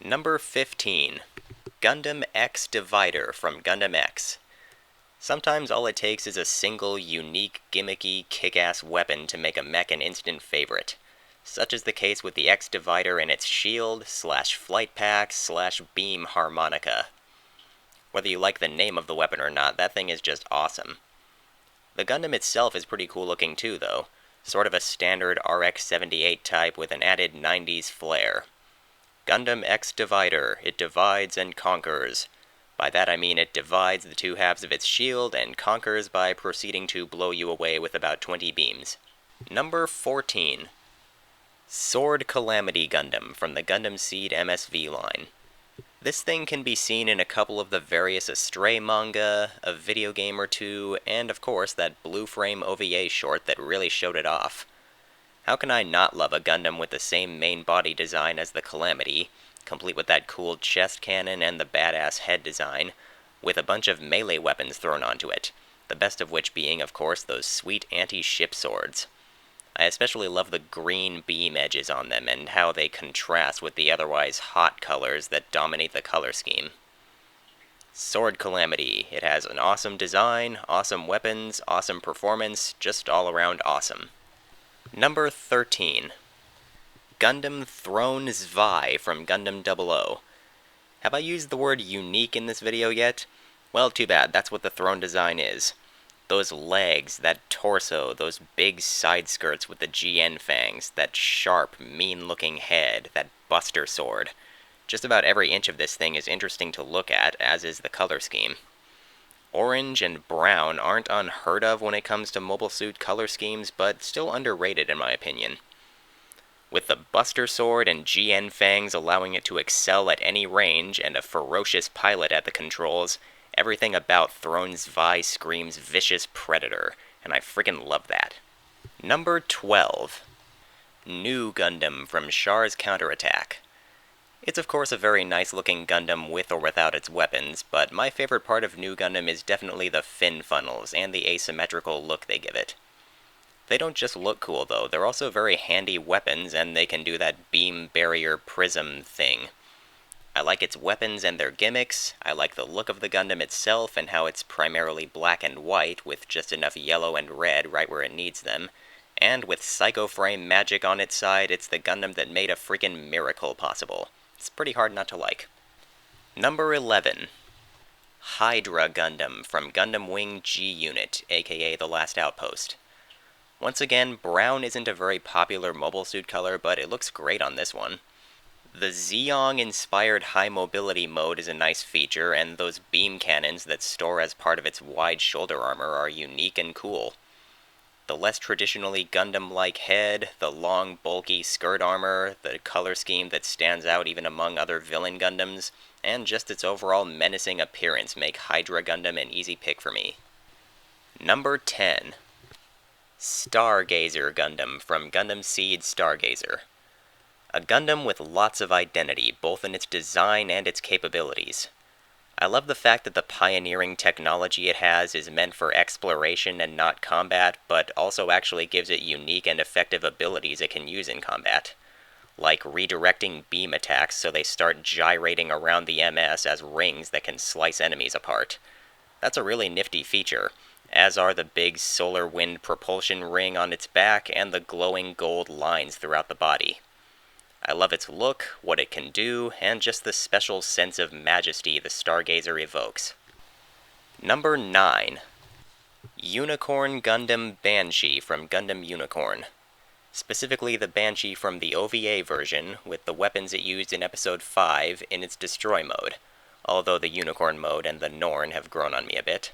Number 15. Gundam X Divider from Gundam X. Sometimes all it takes is a single, unique, gimmicky, kick-ass weapon to make a mech an instant favorite. Such is the case with the X Divider and its shield/flight pack/beam harmonica. Whether you like the name of the weapon or not, that thing is just awesome. The Gundam itself is pretty cool looking too, though. Sort of a standard RX-78 type with an added 90s flair. Gundam X Divider, it divides and conquers. By that I mean it divides the two halves of its shield and conquers by proceeding to blow you away with about 20 beams. Number 14. Sword Calamity Gundam from the Gundam Seed MSV line. This thing can be seen in a couple of the various Astray manga, a video game or two, and of course that Blue Frame OVA short that really showed it off. How can I not love a Gundam with the same main body design as the Calamity, complete with that cool chest cannon and the badass head design, with a bunch of melee weapons thrown onto it, the best of which being, of course, those sweet anti-ship swords. I especially love the green beam edges on them and how they contrast with the otherwise hot colors that dominate the color scheme. Sword Calamity. It has an awesome design, awesome weapons, awesome performance, just all around awesome. Number 13. Gundam Throne Zwei from Gundam 00. Have I used the word unique in this video yet? Well, too bad, that's what the throne design is. Those legs, that torso, those big side skirts with the GN fangs, that sharp, mean-looking head, that buster sword. Just about every inch of this thing is interesting to look at, as is the color scheme. Orange and brown aren't unheard of when it comes to mobile suit color schemes, but still underrated in my opinion. With the buster sword and GN fangs allowing it to excel at any range and a ferocious pilot at the controls, everything about Throne Zwei screams vicious predator, and I freaking love that. Number 12. New Gundam from Char's Counterattack. It's of course a very nice looking Gundam with or without its weapons, but my favorite part of New Gundam is definitely the fin funnels and the asymmetrical look they give it. They don't just look cool though, they're also very handy weapons and they can do that beam barrier prism thing. I like its weapons and their gimmicks, I like the look of the Gundam itself and how it's primarily black and white with just enough yellow and red right where it needs them, and with Psychoframe magic on its side, it's the Gundam that made a freaking miracle possible. It's pretty hard not to like. Number 11. Hydra Gundam from Gundam Wing G-Unit, aka The Last Outpost. Once again, brown isn't a very popular mobile suit color, but it looks great on this one. The Zeong-inspired high mobility mode is a nice feature, and those beam cannons that store as part of its wide shoulder armor are unique and cool. The less traditionally Gundam-like head, the long, bulky skirt armor, the color scheme that stands out even among other villain Gundams, and just its overall menacing appearance make Hydra Gundam an easy pick for me. Number 10. Stargazer Gundam from Gundam Seed Stargazer. A Gundam with lots of identity, both in its design and its capabilities. I love the fact that the pioneering technology it has is meant for exploration and not combat, but also actually gives it unique and effective abilities it can use in combat. Like redirecting beam attacks so they start gyrating around the MS as rings that can slice enemies apart. That's a really nifty feature, as are the big solar wind propulsion ring on its back and the glowing gold lines throughout the body. I love its look, what it can do, and just the special sense of majesty the Stargazer evokes. Number 9. Unicorn Gundam Banshee from Gundam Unicorn. Specifically the Banshee from the OVA version, with the weapons it used in Episode 5 in its Destroy Mode, although the Unicorn mode and the Norn have grown on me a bit.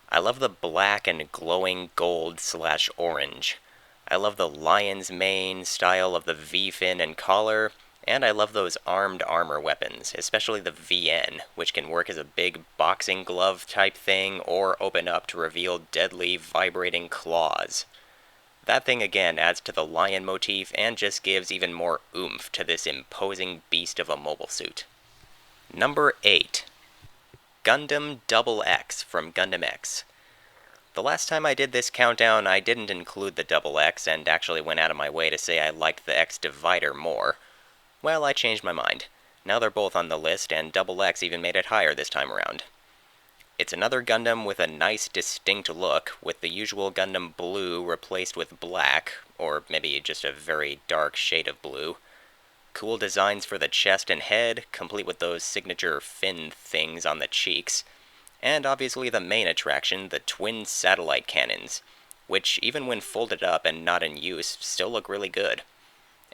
I love the black and glowing gold/orange. I love the lion's mane style of the V-fin and collar, and I love those armed armor weapons, especially the VN, which can work as a big boxing glove type thing or open up to reveal deadly vibrating claws. That thing again adds to the lion motif and just gives even more oomph to this imposing beast of a mobile suit. Number 8. Gundam XX from Gundam X. The last time I did this countdown, I didn't include the XX and actually went out of my way to say I liked the X Divider more. Well, I changed my mind. Now they're both on the list, and Double X even made it higher this time around. It's another Gundam with a nice, distinct look, with the usual Gundam blue replaced with black, or maybe just a very dark shade of blue. Cool designs for the chest and head, complete with those signature fin things on the cheeks. And obviously the main attraction, the twin satellite cannons, which even when folded up and not in use, still look really good.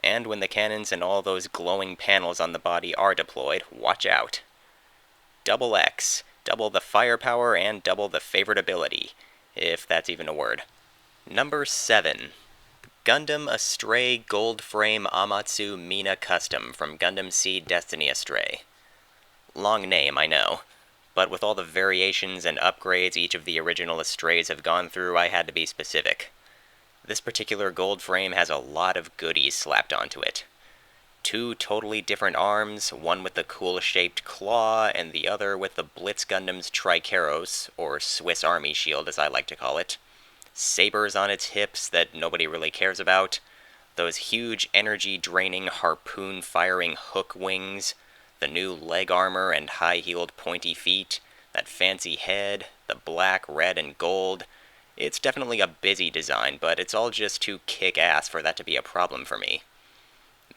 And when the cannons and all those glowing panels on the body are deployed, watch out. Double X. Double the firepower and double the favorability, if that's even a word. Number 7. Gundam Astray Gold Frame Amatsu Mina Custom from Gundam Seed Destiny Astray. Long name, I know, but with all the variations and upgrades each of the original Astrays have gone through, I had to be specific. This particular gold frame has a lot of goodies slapped onto it. 2 totally different arms, one with the cool-shaped claw, and the other with the Blitz Gundam's Trikeros, or Swiss Army shield as I like to call it. Sabers on its hips that nobody really cares about. Those huge energy-draining harpoon-firing hook wings. The new leg armor and high-heeled pointy feet. That fancy head. The black, red, and gold. It's definitely a busy design, but it's all just too kick-ass for that to be a problem for me.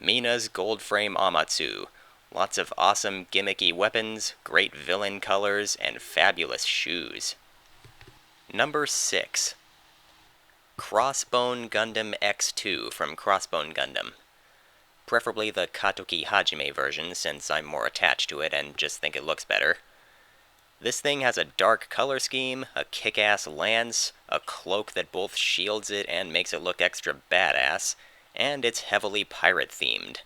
Mina's Gold Frame Amatsu. Lots of awesome gimmicky weapons, great villain colors, and fabulous shoes. Number 6. Crossbone Gundam X2 from Crossbone Gundam. Preferably the Katoki Hajime version, since I'm more attached to it and just think it looks better. This thing has a dark color scheme, a kick-ass lance, a cloak that both shields it and makes it look extra badass, and it's heavily pirate-themed.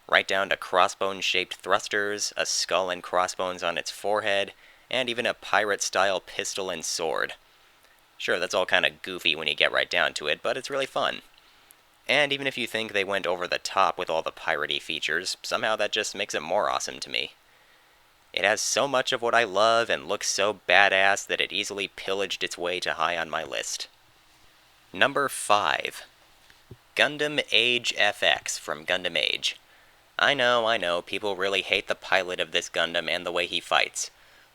Right down to crossbone-shaped thrusters, a skull and crossbones on its forehead, and even a pirate-style pistol and sword. Sure, that's all kinda goofy when you get right down to it, but it's really fun. And even if you think they went over the top with all the piratey features, somehow that just makes it more awesome to me. It has so much of what I love and looks so badass that it easily pillaged its way to high on my list. Number 5. Gundam Age FX from Gundam Age. I know, people really hate the pilot of this Gundam and the way he fights.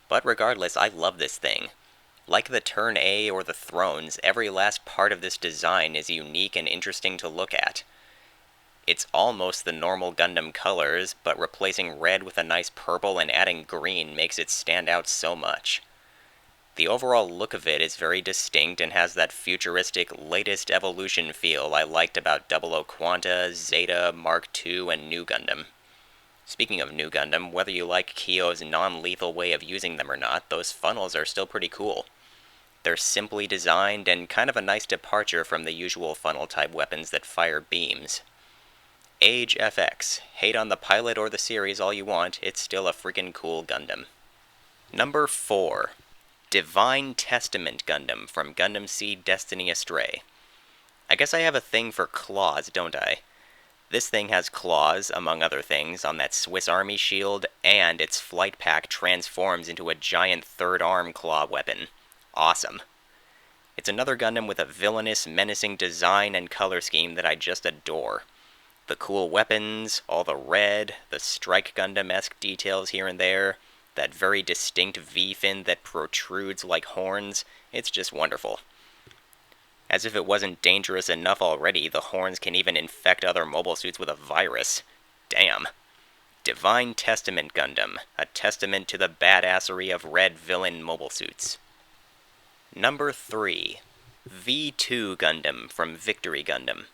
But regardless, I love this thing. Like the Turn A or the Thrones, every last part of this design is unique and interesting to look at. It's almost the normal Gundam colors, but replacing red with a nice purple and adding green makes it stand out so much. The overall look of it is very distinct and has that futuristic latest evolution feel I liked about 00 Quanta, Zeta, Mark II, and New Gundam. Speaking of New Gundam, whether you like Kyo's non-lethal way of using them or not, those funnels are still pretty cool. They're simply designed and kind of a nice departure from the usual funnel-type weapons that fire beams. Age FX. Hate on the pilot or the series all you want, it's still a freaking cool Gundam. Number 4. Divine Testament Gundam from Gundam Seed Destiny Astray. I guess I have a thing for claws, don't I? This thing has claws, among other things, on that Swiss Army shield, and its flight pack transforms into a giant third arm claw weapon. Awesome. It's another Gundam with a villainous, menacing design and color scheme that I just adore. The cool weapons, all the red, the Strike Gundam-esque details here and there, that very distinct V-fin that protrudes like horns, it's just wonderful. As if it wasn't dangerous enough already, the horns can even infect other mobile suits with a virus. Damn. Divine Testament Gundam, a testament to the badassery of red villain mobile suits. Number 3. V2 Gundam from Victory Gundam.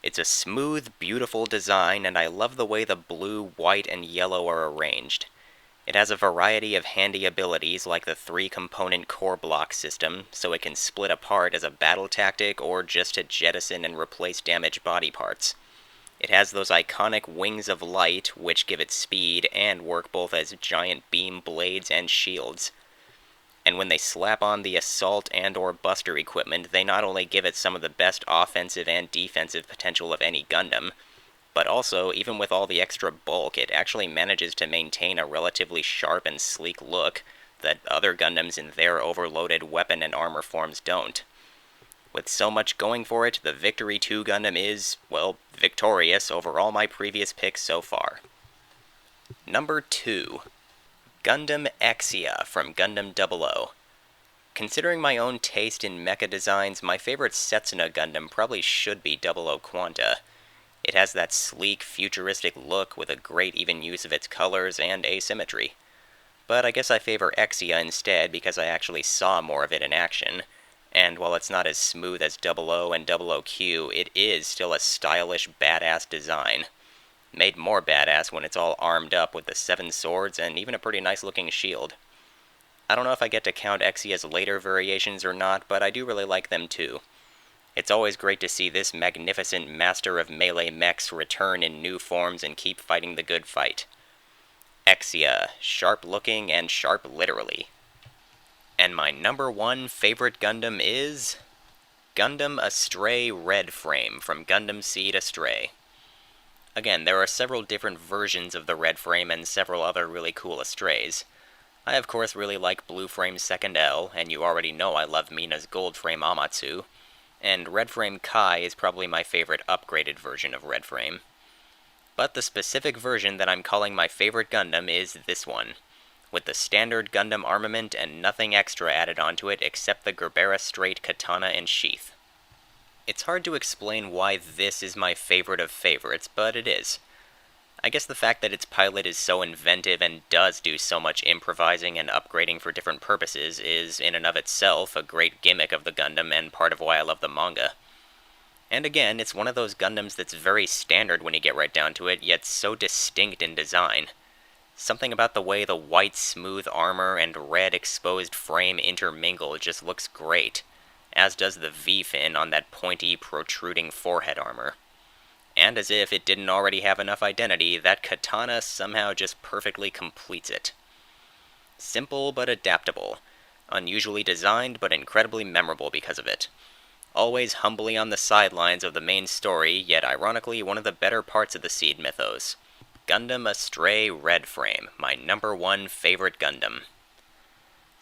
It's a smooth, beautiful design, and I love the way the blue, white, and yellow are arranged. It has a variety of handy abilities like the 3-component core block system, so it can split apart as a battle tactic or just to jettison and replace damaged body parts. It has those iconic wings of light, which give it speed and work both as giant beam blades and shields. And when they slap on the assault and or buster equipment, they not only give it some of the best offensive and defensive potential of any Gundam, but also, even with all the extra bulk, it actually manages to maintain a relatively sharp and sleek look that other Gundams in their overloaded weapon and armor forms don't. With so much going for it, the Victory 2 Gundam is, well, victorious over all my previous picks so far. Number 2. Gundam Exia from Gundam 00. Considering my own taste in mecha designs, my favorite Setsuna Gundam probably should be 00 Quanta. It has that sleek, futuristic look with a great even use of its colors and asymmetry. But I guess I favor Exia instead because I actually saw more of it in action, and while it's not as smooth as 00 and 00Q, it is still a stylish, badass design. Made more badass when it's all armed up with the 7 swords and even a pretty nice looking shield. I don't know if I get to count Exia's later variations or not, but I do really like them too. It's always great to see this magnificent master of melee mechs return in new forms and keep fighting the good fight. Exia, sharp looking and sharp literally. And my number 1 favorite Gundam is Gundam Astray Red Frame from Gundam Seed Astray. Again, there are several different versions of the Red Frame and several other really cool Astrays. I of course really like Blue Frame's second L, and you already know I love Mina's Gold Frame Amatsu, and Red Frame Kai is probably my favorite upgraded version of Red Frame. But the specific version that I'm calling my favorite Gundam is this one, with the standard Gundam armament and nothing extra added onto it except the Gerbera straight katana and sheath. It's hard to explain why this is my favorite of favorites, but it is. I guess the fact that its pilot is so inventive and does do so much improvising and upgrading for different purposes is, in and of itself, a great gimmick of the Gundam and part of why I love the manga. And again, it's one of those Gundams that's very standard when you get right down to it, yet so distinct in design. Something about the way the white, smooth armor and red exposed frame intermingle just looks great, as does the V-fin on that pointy, protruding forehead armor. And as if it didn't already have enough identity, that katana somehow just perfectly completes it. Simple but adaptable, unusually designed but incredibly memorable because of it. Always humbly on the sidelines of the main story, yet ironically one of the better parts of the Seed mythos. Gundam Astray Red Frame, my number 1 favorite Gundam.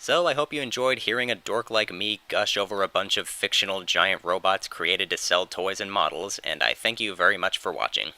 So I hope you enjoyed hearing a dork like me gush over a bunch of fictional giant robots created to sell toys and models, and I thank you very much for watching.